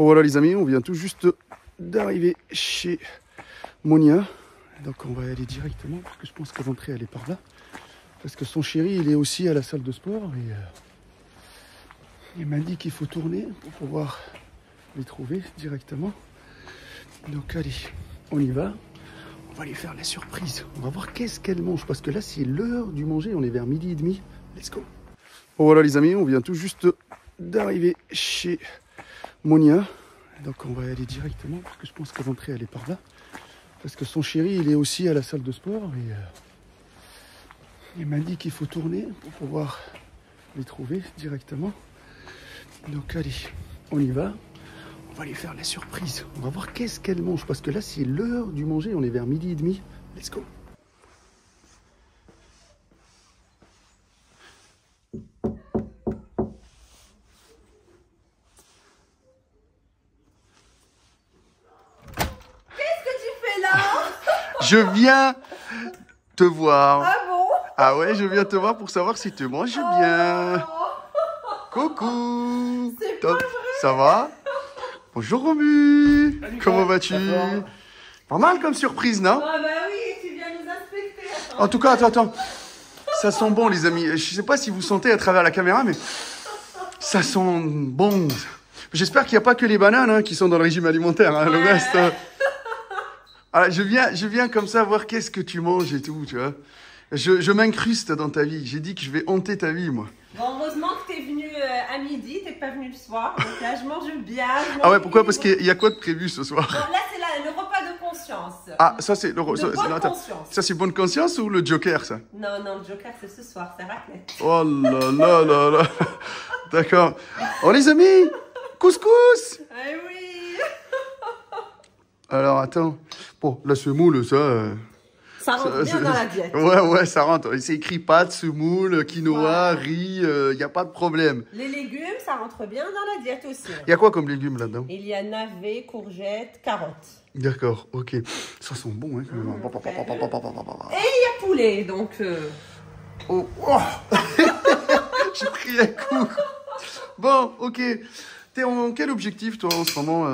Bon voilà les amis, on vient tout juste d'arriver chez Monia. Donc on va y aller directement parce que je pense que l'entrée elle est par là. Parce que son chéri il est aussi à la salle de sport et il m'a dit qu'il faut tourner pour pouvoir les trouver directement. Donc allez, on y va. On va lui faire la surprise. On va voir qu'est-ce qu'elle mange parce que là c'est l'heure du manger, on est vers 12h30. Let's go. Bon voilà les amis, on vient tout juste d'arriver chez Monia. Donc on va y aller directement parce que je pense que l'entrée elle est par là. Parce que son chéri il est aussi à la salle de sport et il m'a dit qu'il faut tourner pour pouvoir les trouver directement. Donc allez, on y va. On va lui faire la surprise. On va voir qu'est-ce qu'elle mange parce que là c'est l'heure du manger, on est vers 12h30. Let's go. Je viens te voir. Ah bon? Ah ouais, je viens te voir pour savoir si tu manges bien. Coucou. C'est pas vrai. Ça va? Bonjour Romu. Salut, Comment vas-tu? D'accord. Pas mal comme surprise, non? Ah bah oui, tu viens nous inspecter. En tout cas, attends. Ça sent bon les amis. Je sais pas si vous sentez à travers la caméra, mais ça sent bon. J'espère qu'il n'y a pas que les bananes hein, qui sont dans le régime alimentaire. Hein. Le reste... Alors, je viens comme ça voir qu'est-ce que tu manges et tout, tu vois. Je m'incruste dans ta vie. J'ai dit que je vais hanter ta vie, moi. Bon, heureusement que t'es venu à midi, t'es pas venu le soir. Donc là, je mange bien. Ah ouais, pourquoi? Parce qu'il y a quoi de prévu ce soir? Bon, là, c'est le repas de conscience. Ah, ça c'est le... De bonne conscience. Ça c'est bonne conscience ou le Joker, ça? Non, non, le Joker, c'est ce soir, c'est raclette. Oh là là là là. D'accord. Oh les amis, couscous. Eh oui. Alors, attends. Bon, la semoule, ça... Ça rentre bien dans la diète. Ouais, ça rentre. C'est écrit pâtes, semoule, quinoa, riz, il n'y a pas de problème. Les légumes, ça rentre bien dans la diète aussi. Il y a quoi comme légumes là-dedans? Il y a navets, courgettes, carottes. D'accord, ok. Ça sent bon, hein, quand même. Et il y a poulet, donc... Oh, oh. J'ai pris un coup. Bon, ok. T'es en quel objectif, toi, en ce moment,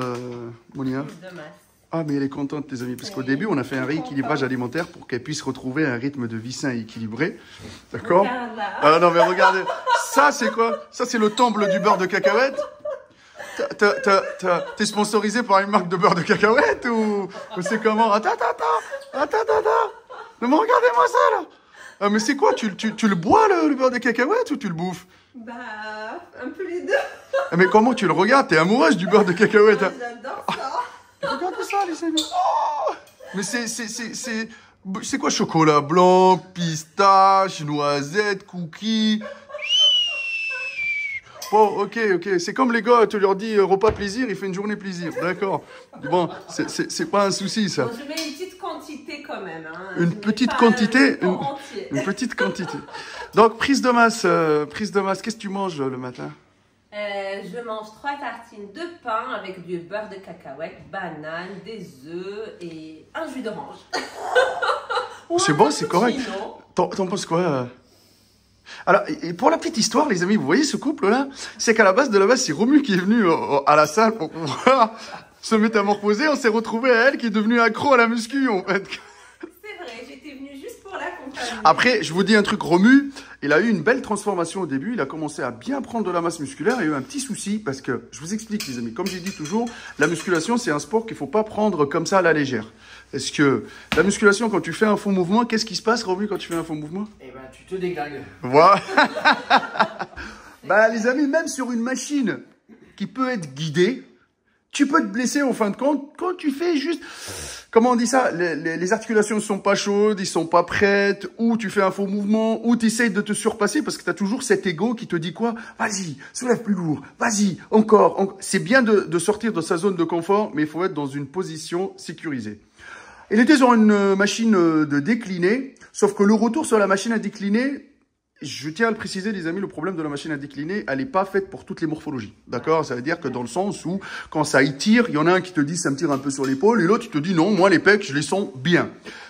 Monia? De masse. Ah, mais elle est contente, les amis, parce qu'au début, on a fait un rééquilibrage alimentaire pour qu'elle puisse retrouver un rythme de vie sain et équilibré. D'accord? Ah non, mais regardez. Ça, c'est quoi? Ça, c'est le temple du beurre de cacahuète? T'es sponsorisé par une marque de beurre de cacahuète ou c'est comment? Attends. Non, mais regardez-moi ça, là. Ah, mais c'est quoi? Tu le bois, le beurre de cacahuète, ou tu le bouffes? Bah, un peu les deux. Ah, mais comment tu le regardes? T'es amoureuse du beurre de cacahuète, hein? J'adore ça. Regardez ça, les amis. Oh, mais c'est quoi? Chocolat blanc, pistache, noisette, cookies. Bon, ok. C'est comme les gars, tu leur dis repas plaisir, il fait une journée plaisir. D'accord. Bon, c'est pas un souci, ça. Bon, je mets une petite quantité quand même. Hein. Une petite quantité. Une petite quantité. Donc, prise de masse. Qu'est-ce que tu manges le matin? Je mange 3 tartines de pain avec du beurre de cacahuète, banane, des œufs et un jus d'orange. C'est bon, c'est correct. T'en penses quoi? Alors, et pour la petite histoire, les amis, vous voyez ce couple-là? C'est qu'à la base, c'est Romu qui est venu à la salle pour pouvoir se métamorphoser. On s'est retrouvé à elle qui est devenue accro à la muscu, en fait. C'est vrai, j'étais venue juste pour l'accompagner. Après, je vous dis un truc, Romu, il a eu une belle transformation au début. Il a commencé à bien prendre de la masse musculaire. Il y a eu un petit souci parce que, je vous explique, les amis, comme j'ai dit toujours, la musculation, c'est un sport qu'il ne faut pas prendre comme ça à la légère. Est-ce que la musculation, quand tu fais un faux mouvement, qu'est-ce qui se passe, Romu, quand tu fais un faux mouvement? Eh ben, tu te déglingues. Voilà. Bah, les amis, même sur une machine qui peut être guidée, tu peux te blesser en fin de compte quand tu fais juste... Comment on dit ça? Les articulations ne sont pas chaudes, ils sont pas prêtes, ou tu fais un faux mouvement, ou tu essayes de te surpasser parce que tu as toujours cet ego qui te dit quoi? Vas-y, soulève plus lourd, vas-y, encore. C'est bien de sortir de sa zone de confort, mais il faut être dans une position sécurisée. Il était sur une machine de décliner, sauf que le retour sur la machine à décliner, je tiens à le préciser, les amis, le problème de la machine à décliner, elle n'est pas faite pour toutes les morphologies. D'accord? Ça veut dire que dans le sens où, quand ça étire, il y en a un qui te dit ça me tire un peu sur l'épaule, et l'autre qui te dit non, moi les pecs, je les sens bien.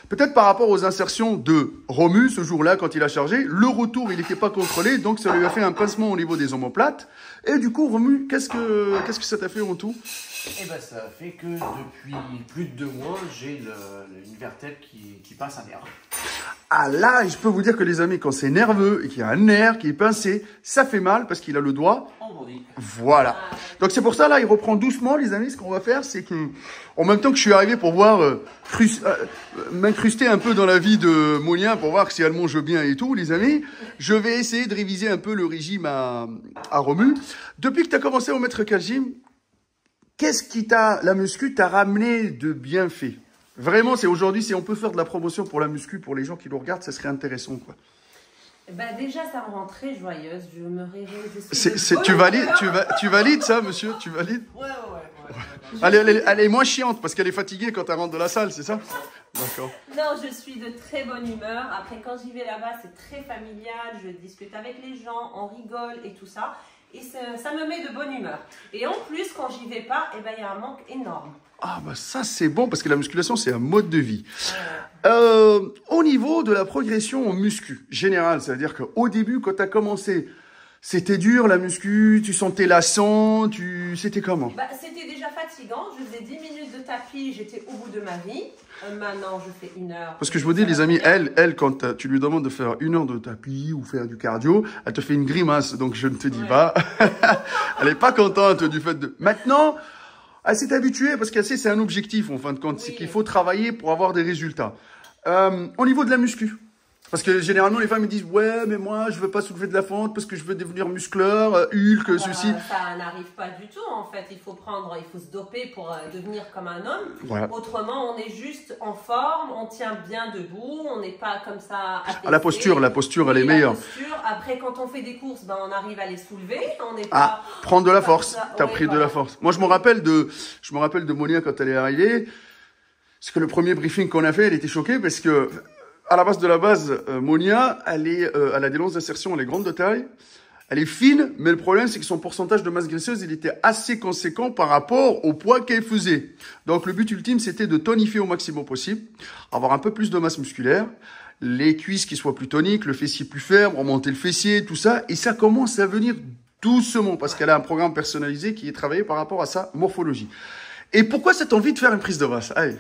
Peut-être par rapport aux insertions de Romu, ce jour-là, quand il a chargé, le retour, il n'était pas contrôlé, donc ça lui a fait un pincement au niveau des omoplates. Et du coup, Romu, qu'est-ce que ça t'a fait en tout? Eh ben, ça fait que depuis plus de 2 mois, j'ai une vertèbre qui passe un nerf. Ah là, je peux vous dire que les amis, quand c'est nerveux et qu'il y a un nerf qui est pincé, ça fait mal parce qu'il a le doigt. Voilà. Donc c'est pour ça, là, il reprend doucement, les amis. Ce qu'on va faire, c'est que, en même temps que je suis arrivé pour voir, m'incruster un peu dans la vie de Monia pour voir si elle mange bien et tout, les amis, je vais essayer de réviser un peu le régime à Romu. Depuis que tu as commencé au maître Kajim, qu'est-ce qui la muscu t'a ramené de bienfaits? Vraiment, c'est aujourd'hui, si on peut faire de la promotion pour la muscu, pour les gens qui le regardent, ça serait intéressant, quoi. Bah déjà, ça me rend très joyeuse. Je me réjouis. Tu valides ça, monsieur? Tu valides? Ouais. Elle est moins chiante parce qu'elle est fatiguée quand elle rentre de la salle, c'est ça? D'accord. Non, je suis de très bonne humeur. Après, quand j'y vais là-bas, c'est très familial. Je discute avec les gens, on rigole et tout ça. Et ça me met de bonne humeur. Et en plus, quand j'y vais pas, eh ben, y a un manque énorme. Ah bah ça c'est bon parce que la musculation c'est un mode de vie. Au niveau de la progression en muscu général, ça veut dire qu'au début quand tu as commencé, c'était dur la muscu, tu sentais lassant, c'était comment? Bah, c'était déjà fatigant, je faisais 10 minutes de tapis, j'étais au bout de ma vie. Maintenant je fais 1 heure. Parce que je vous dis les amis, elle quand tu lui demandes de faire 1 heure de tapis ou faire du cardio, elle te fait une grimace, donc je ne te dis pas. Elle est pas contente du fait de... Maintenant... elle s'est habituée parce que c'est un objectif en fin de compte, oui. C'est qu'il faut travailler pour avoir des résultats. Au niveau de la muscu, parce que généralement les femmes me disent ouais mais moi je veux pas soulever de la fente parce que je veux devenir muscleur, Hulk, ceci. Ça n'arrive pas du tout en fait, il faut se doper pour devenir comme un homme. Voilà. Autrement on est juste en forme, on tient bien debout, on n'est pas comme ça affaissé. Ah, la posture elle est meilleure. Après quand on fait des courses, ben, on arrive à les soulever, on n'est pas... prendre de la force, tu as pris de la force. Moi je me rappelle de Monia quand elle est arrivée, parce que le premier briefing qu'on a fait, elle était choquée parce que à la base de la base, Monia, elle a des longues insertions, elle est grande de taille, elle est fine, mais le problème, c'est que son pourcentage de masse graisseuse, il était assez conséquent par rapport au poids qu'elle faisait. Donc, le but ultime, c'était de tonifier au maximum possible, avoir un peu plus de masse musculaire, les cuisses qui soient plus toniques, le fessier plus ferme, remonter le fessier, tout ça, et ça commence à venir doucement, parce qu'elle a un programme personnalisé qui est travaillé par rapport à sa morphologie. Et pourquoi cette envie de faire une prise de masse? Allez.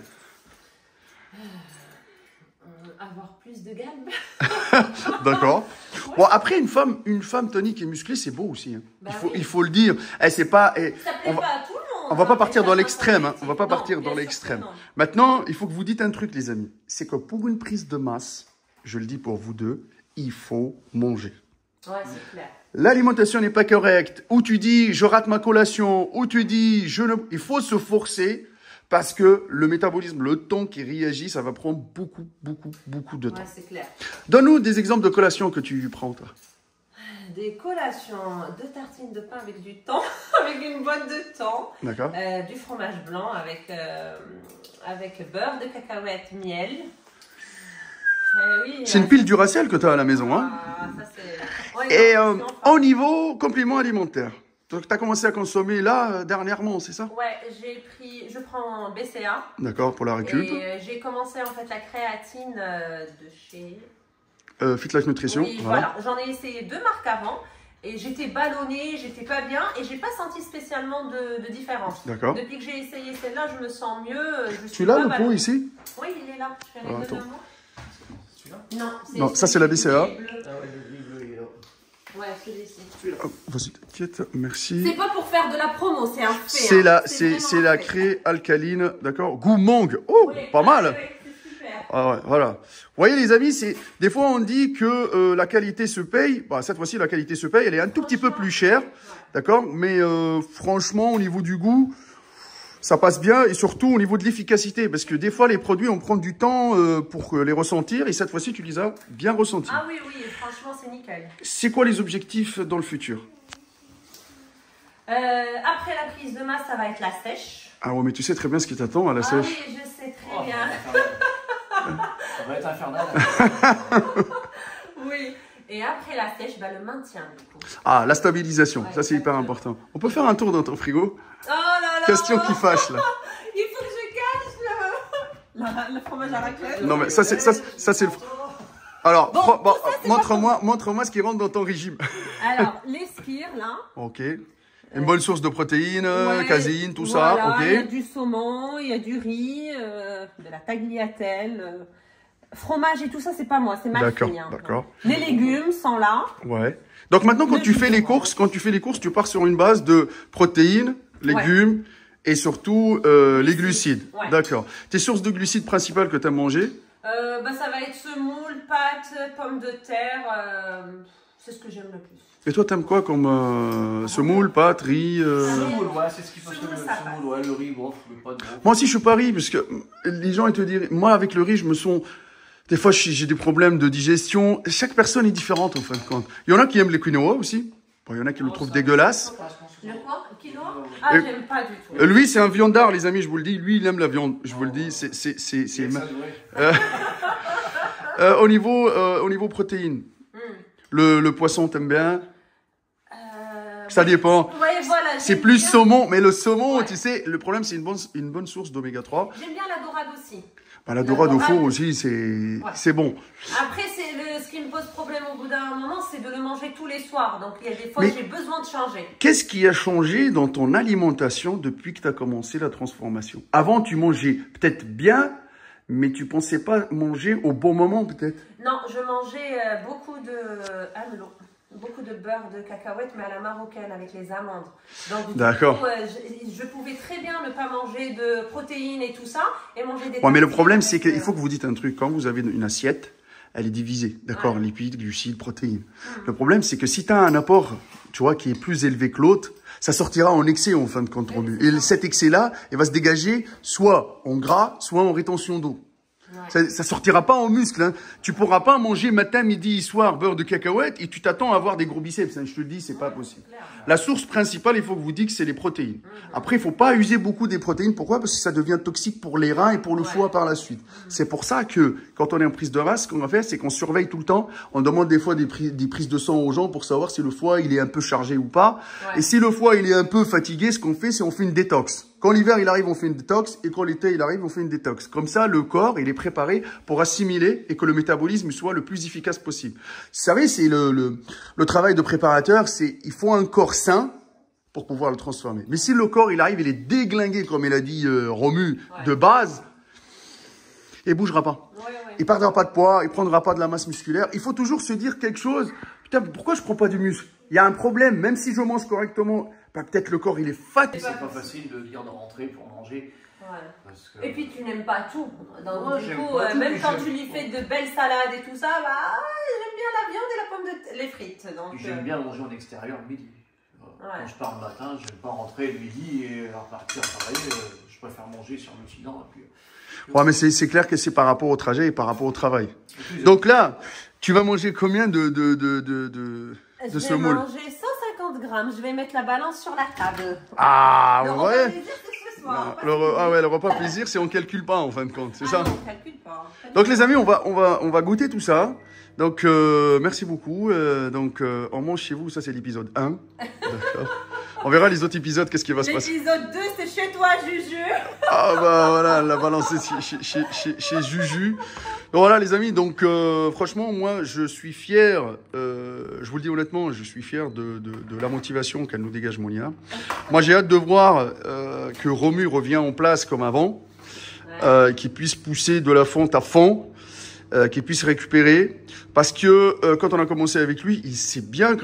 Avoir plus de gamme. D'accord. Ouais. Bon, après, une femme tonique et musclée, c'est beau aussi. Hein. Bah il faut le dire. C'est pas... ça plaît pas à tout le monde. On va pas partir dans l'extrême. Hein. On va pas partir dans l'extrême. Maintenant, il faut que vous dites un truc, les amis. C'est que pour une prise de masse, je le dis pour vous deux, il faut manger. Ouais, c'est clair. L'alimentation n'est pas correcte. Ou tu dis, je rate ma collation. Ou tu dis, il faut se forcer. Parce que le métabolisme, le temps qui réagit, ça va prendre beaucoup de temps. Ouais, c'est clair. Donne-nous des exemples de collations que tu prends, toi. Des collations, 2 tartines de pain avec du thon, avec une boîte de thon. D'accord. Du fromage blanc avec beurre de cacahuète, miel. Oui, c'est une pile Duracell que tu as à la maison. Hein. Ça, c'est... Et au niveau complément alimentaire, donc, tu as commencé à consommer là, dernièrement, c'est ça? Ouais, je prends BCA. D'accord, pour la récup. Et j'ai commencé en fait la créatine de chez... Fit Life Nutrition. Oui, voilà. J'en ai essayé 2 marques avant. Et j'étais ballonnée, j'étais pas bien. Et j'ai pas senti spécialement de différence. D'accord. Depuis que j'ai essayé celle-là, je me sens mieux. Tu l'as le pot ici? Oui, il est là. Je vais aller donner un mot. Celui-là? Non, ça c'est la BCA. Ah ouais, le bleu, il est là. Ouais, celui-ci. Vas-y, t'inquiète, merci. C'est pas pour faire de la promo, c'est un fait. C'est la crée alcaline, d'accord. Goût mangue. Oh, oui, pas mal. Oui, c'est super. Ah ouais, voilà. Vous voyez les amis, des fois on dit que la qualité se paye. Bah, cette fois-ci, la qualité se paye. Elle est un tout petit peu plus chère, d'accord. Mais franchement, au niveau du goût, ça passe bien. Et surtout au niveau de l'efficacité. Parce que des fois, les produits, on prend du temps pour les ressentir. Et cette fois-ci, tu les as bien ressentis. Ah oui, franchement, c'est nickel. C'est quoi les objectifs dans le futur? Après la prise de masse, ça va être la sèche. Ah ouais, mais tu sais très bien ce qui t'attend à la sèche. Ah oui, je sais très bien. Ça va être infernal. Oui. Et après la sèche, bah, le maintien du coup. Ah, la stabilisation, Ouais, ça c'est hyper important. On peut faire un tour dans ton frigo? Oh là là. Question qui fâche là. Il faut que je cache le fromage à raclette. Non mais ça c'est le... Alors, Bon, montre-moi ce qui rentre dans ton régime. Alors, les skyrs là. Ok. Une bonne source de protéines, Ouais, caséine, tout voilà, ça, ok. Il y a du saumon, il y a du riz, de la tagliatelle, fromage et tout ça, c'est pas moi, c'est ma D'accord, fille. Hein. d'accord. Les légumes sont là. Ouais. Donc maintenant, quand tu fais les courses, tu pars sur une base de protéines, légumes et surtout les glucides. Ouais. D'accord. Tes sources de glucides principales que tu as mangées? Bah, ça va être semoule, pâtes, pommes de terre, c'est ce que j'aime le plus. Et toi, t'aimes quoi comme semoule, pâtes, riz Semoule, ouais, c'est ce qu'il faut. Semoule, Le ça semoule, ouais, le riz, bon, mais pas de bon. Moi aussi, je suis pas riz, parce que les gens, ils te disent, moi, avec le riz, je me sens... Des fois, j'ai des problèmes de digestion. Chaque personne est différente, en fin de compte. Il y en a qui aiment les quinoa aussi. Bon, il y en a qui le trouvent dégueulasse. Le quoi? Quinoa? Ah, j'aime pas du tout. Lui, c'est un viandard, les amis, je vous le dis. Lui, il aime la viande, je vous le dis. Au niveau protéines, le poisson, t'aimes bien? Ça dépend. Ouais, voilà, C'est j'aime plus bien. saumon, mais le saumon, tu sais, le problème, c'est une bonne source d'oméga 3. J'aime bien la dorade aussi. Bah, la dorade au dorade. four aussi, c'est bon. Après, ce qui me pose problème au bout d'un moment, c'est de le manger tous les soirs. Donc, il y a des fois, Mais- j'ai besoin de changer. Qu'est-ce qui a changé dans ton alimentation depuis que tu as commencé la transformation? Avant, tu mangeais peut-être bien, mais tu pensais pas manger au bon moment, peut-être? Non, je mangeais beaucoup de beurre de cacahuète, mais à la marocaine, avec les amandes. Donc, D'accord. je pouvais très bien ne pas manger de protéines et tout ça, et manger des... Ouais, mais le tartines problème, avec, c'est qu'il faut que vous dites un truc. Quand vous avez une assiette, elle est divisée, d'accord? Ouais. Lipides, glucides, protéines. Le problème, c'est que si tu as un apport, tu vois, qui est plus élevé que l'autre, ça sortira en excès, en fin de compte rendu. Et cet excès-là, il va se dégager soit en gras, soit en rétention d'eau. Ça sortira pas en muscle. Hein. Tu pourras pas manger matin, midi, soir beurre de cacahuète et tu t'attends à avoir des gros biceps. Hein. Je te le dis, c'est pas possible. La source principale, il faut que vous dites que c'est les protéines. Après, il faut pas user beaucoup des protéines. Pourquoi? Parce que ça devient toxique pour les reins et pour le foie par la suite. C'est pour ça que quand on est en prise de race, ce qu'on va faire, c'est qu'on surveille tout le temps. On demande des fois des prises de sang aux gens pour savoir si le foie il est un peu chargé ou pas. Et si le foie il est un peu fatigué, ce qu'on fait, c'est on fait une détox. Quand l'hiver il arrive, on fait une détox, et quand l'été il arrive, on fait une détox. Comme ça, le corps il est préparé pour assimiler et que le métabolisme soit le plus efficace possible. Vous savez, c'est le travail de préparateur, c'est il faut un corps sain pour pouvoir le transformer. Mais si le corps il arrive, il est déglingué, comme il a dit Romu, de base, il bougera pas. Il perdra pas de poids, il prendra pas de la masse musculaire. Il faut toujours se dire quelque chose. Putain, pourquoi je prends pas du muscle? Il y a un problème, même si je mange correctement. Bah, peut-être le corps il est fatigué. C'est pas facile de dire de rentrer pour manger. Parce que... Et puis tu n'aimes pas tout. Donc, Moi, du j'aime coup, pas tout, même mais quand j'aime tu lui pas. fais de belles salades et tout ça, bah, j'aime bien la viande et la pomme de les frites. Donc, Puis j'aime bien manger en extérieur le midi. Quand je pars le matin, j'aime pas rentrer le midi et repartir travailler. Je préfère manger sur l'Occident. Ouais, mais c'est clair que c'est par rapport au trajet et par rapport au travail. Donc là, tu vas manger combien de je vais semoule? manger 150 grammes. Je vais mettre la balance sur la table. Ah, Le ouais. repas plaisir, c'est ce soir. Le repas plaisir, c'est on calcule pas en fin de compte, c'est ça? Non, on calcule pas. Donc les amis, on va goûter tout ça. Donc merci beaucoup. On mange chez vous, ça c'est l'épisode 1. D'accord. On verra les autres épisodes, qu'est-ce qui va se passer. L'épisode 2, c'est chez toi, Juju. Ah bah voilà, la balancer chez Juju. Donc voilà les amis, donc franchement moi je suis fier, je vous le dis honnêtement, je suis fier de la motivation qu'elle nous dégage Monia. Moi j'ai hâte de voir que Romu revient en place comme avant, qu'il puisse pousser de la fonte à fond, qu'il puisse récupérer. Parce que quand on a commencé avec lui, il s'est bien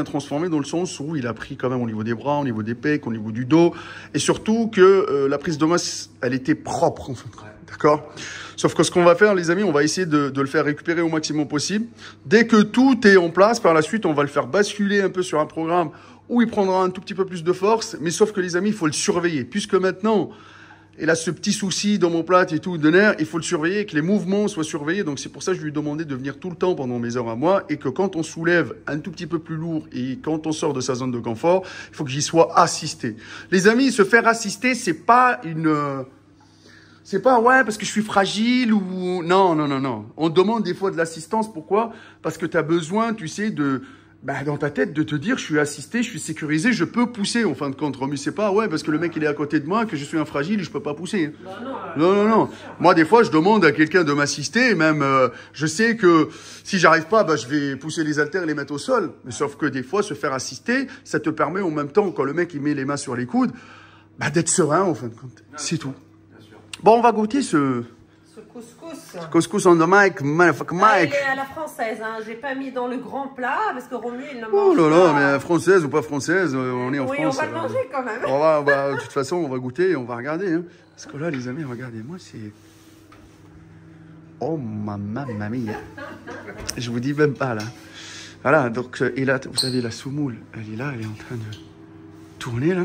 transformé dans le sens où il a pris quand même au niveau des bras, au niveau des pecs, au niveau du dos. Et surtout que la prise de masse, elle était propre en fait. D'accord? Sauf que ce qu'on va faire, les amis, on va essayer de le faire récupérer au maximum possible. Dès que tout est en place, par la suite, on va le faire basculer un peu sur un programme où il prendra un tout petit peu plus de force. Mais sauf que les amis, il faut le surveiller. Puisque maintenant... il a ce petit souci dans mon plat et tout, de nerfs, il faut le surveiller, que les mouvements soient surveillés. Donc c'est pour ça que je lui ai demandé de venir tout le temps pendant mes heures à moi et que quand on soulève un tout petit peu plus lourd et quand on sort de sa zone de confort, il faut que j'y sois assisté. Les amis, se faire assister, c'est pas C'est pas, ouais, parce que je suis fragile ou... Non, non, non, non. On demande des fois de l'assistance. Pourquoi? Parce que tu as besoin, tu sais, dans ta tête, de te dire, je suis assisté, je suis sécurisé, je peux pousser, en fin de compte. Mais c'est pas, ouais, parce que le mec, il est à côté de moi, que je suis un fragile et je peux pas pousser. Non, non, non. Moi, des fois, je demande à quelqu'un de m'assister. Même, je sais que si j'arrive pas, je vais pousser les haltères et les mettre au sol. Mais sauf que des fois, se faire assister, ça te permet en même temps, quand le mec, il met les mains sur les coudes, d'être serein, en fin de compte. C'est tout. Bon, on va goûter ce couscous. Couscous on the mic, motherfucker Mike. Il est à la française, hein. J'ai pas mis dans le grand plat parce que Romu, il ne mange pas. Oh là là, pas. mais française ou pas française, on est en France. Oui, on va le manger quand même. De toute façon, on va goûter et on va regarder. Hein. Parce que là, les amis, regardez-moi, c'est... Oh, mamma mia. Je vous dis même pas, là. Voilà, donc, et là, vous savez, la soumoule, elle est là, elle est en train de tourner, là.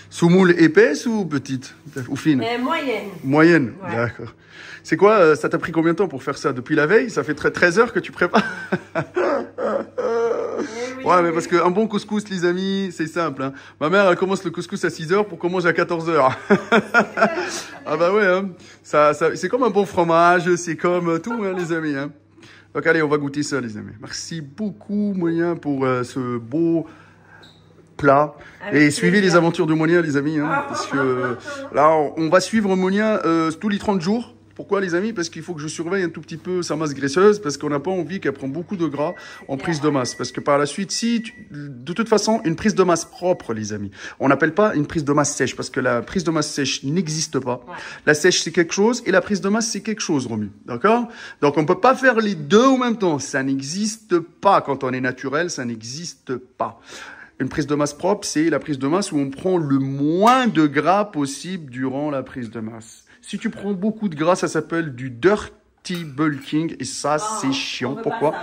Soumoule épaisse ou petite? Ou fine? Moyenne. Moyenne, ouais. D'accord. C'est quoi, ça t'a pris combien de temps pour faire ça? Depuis la veille? Ça fait 13 heures que tu prépares? Oui, ouais, mais parce qu'un bon couscous, les amis, c'est simple. Hein. Ma mère, elle commence le couscous à 6 heures pour qu'on mange à 14 heures. Ah bah ouais, hein. C'est comme un bon fromage, c'est comme tout, hein, les amis. Hein. Donc allez, on va goûter ça, les amis. Merci beaucoup, Monia, pour ce beau... plat. Et suivez les aventures de Monia, les amis, hein, parce que là, on va suivre Monia tous les 30 jours. Pourquoi, les amis? Parce qu'il faut que je surveille un tout petit peu sa masse graisseuse, parce qu'on n'a pas envie qu'elle prenne beaucoup de gras en prise de masse. Parce que par la suite, de toute façon, une prise de masse propre, les amis, on n'appelle pas une prise de masse sèche, parce que la prise de masse sèche n'existe pas. Ouais. La sèche, c'est quelque chose, et la prise de masse, c'est quelque chose, Romu. D'accord? Donc, on peut pas faire les deux en même temps. Ça n'existe pas. Quand on est naturel, ça n'existe pas. Une prise de masse propre, c'est la prise de masse où on prend le moins de gras possible durant la prise de masse. Si tu prends beaucoup de gras, ça s'appelle du dirty bulking et ça, c'est chiant. Pourquoi?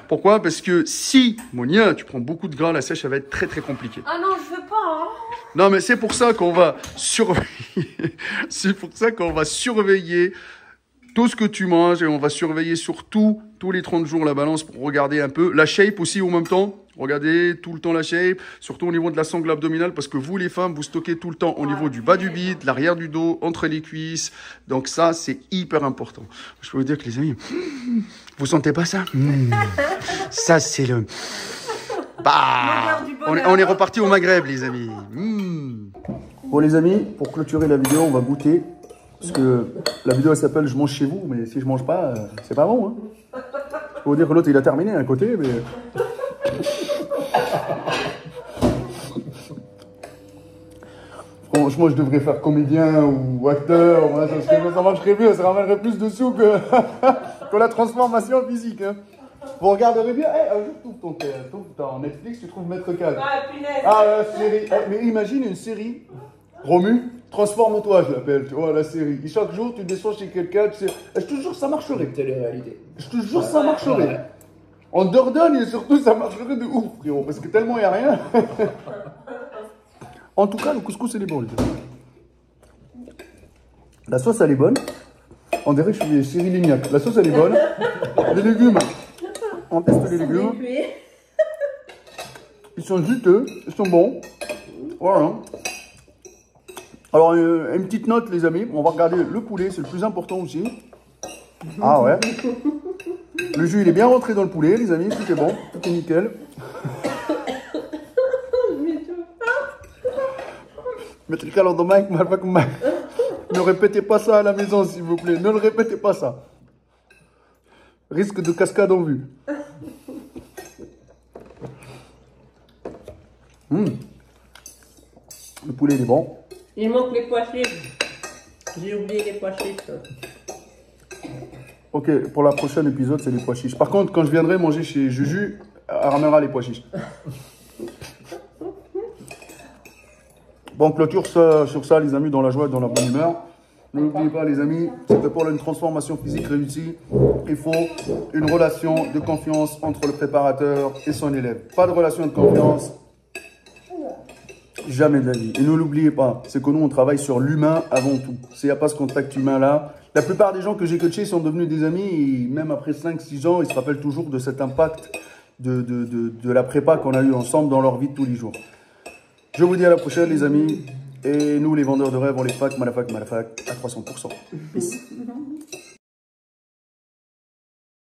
Pourquoi? Parce que si, Monia, tu prends beaucoup de gras, la sèche, ça va être très, très compliqué. Ah non, je veux pas. Hein. Non, mais c'est pour ça qu'on va surveiller. C'est pour ça qu'on va surveiller tout ce que tu manges et on va surveiller surtout tous les 30 jours la balance pour regarder un peu la shape aussi en même temps. Regardez tout le temps la shape, surtout au niveau de la sangle abdominale parce que vous les femmes, vous stockez tout le temps au niveau du bas du bide, l'arrière du dos, entre les cuisses. Donc ça, c'est hyper important. Je peux vous dire que les amis, vous sentez pas ça? Ça, c'est le... Bah, on est reparti au Maghreb, les amis. Bon, les amis, pour clôturer la vidéo, on va goûter. Parce que la vidéo, elle s'appelle « Je mange chez vous », mais si je mange pas, c'est pas bon. Hein. Je peux vous dire que l'autre, il a terminé à côté, mais... Franchement, je devrais faire comédien ou acteur. Moi, ça marcherait mieux, ça ramènerait plus de sous que, que la transformation physique. Hein. Vous regarderez bien. Un jour, ton Netflix, tu trouves Maître Cal. Ah, la série. Mais imagine une série. Romu, transforme-toi, je l'appelle, tu vois, la série. Et chaque jour, tu descends chez quelqu'un, tu sais. Je te jure, ça marcherait. Télé-réalité. Je te jure, ça marcherait. En Dordogne, et surtout, ça marcherait de ouf, frérot, parce que tellement il n'y a rien. En tout cas, le couscous, il est bon, les gars. La sauce, elle est bonne. On dirait que je suis Cyril Lignac. La sauce, elle est bonne. Les légumes, on teste les légumes. Ils sont juteux, ils sont bons. Voilà. Alors, une petite note, les amis. On va regarder le poulet, c'est le plus important aussi. Ah ouais. Le jus, il est bien rentré dans le poulet, les amis. Tout est bon, tout est nickel. Mettez le calor de Mike, ne répétez pas ça à la maison, s'il vous plaît. Ne le répétez pas ça. Risque de cascade en vue. Le poulet, il est bon. Il manque les pois chiches. J'ai oublié les pois chiches. Ok, pour la prochaine épisode, c'est les pois chiches. Par contre, quand je viendrai manger chez Juju, elle ramènera les pois chiches. Bon, clôture sur ça, les amis, dans la joie et dans la bonne humeur. N'oubliez pas, les amis, c'est que pour une transformation physique réussie, il faut une relation de confiance entre le préparateur et son élève. Pas de relation de confiance, jamais de la vie. Et ne l'oubliez pas, c'est que nous, on travaille sur l'humain avant tout. S'il n'y a pas ce contact humain-là, la plupart des gens que j'ai coachés sont devenus des amis, et même après 5-6 ans, ils se rappellent toujours de cet impact de la prépa qu'on a eu ensemble dans leur vie de tous les jours. Je vous dis à la prochaine, les amis. Et nous, les vendeurs de rêves, on les fac, malafac, à 300%. Peace.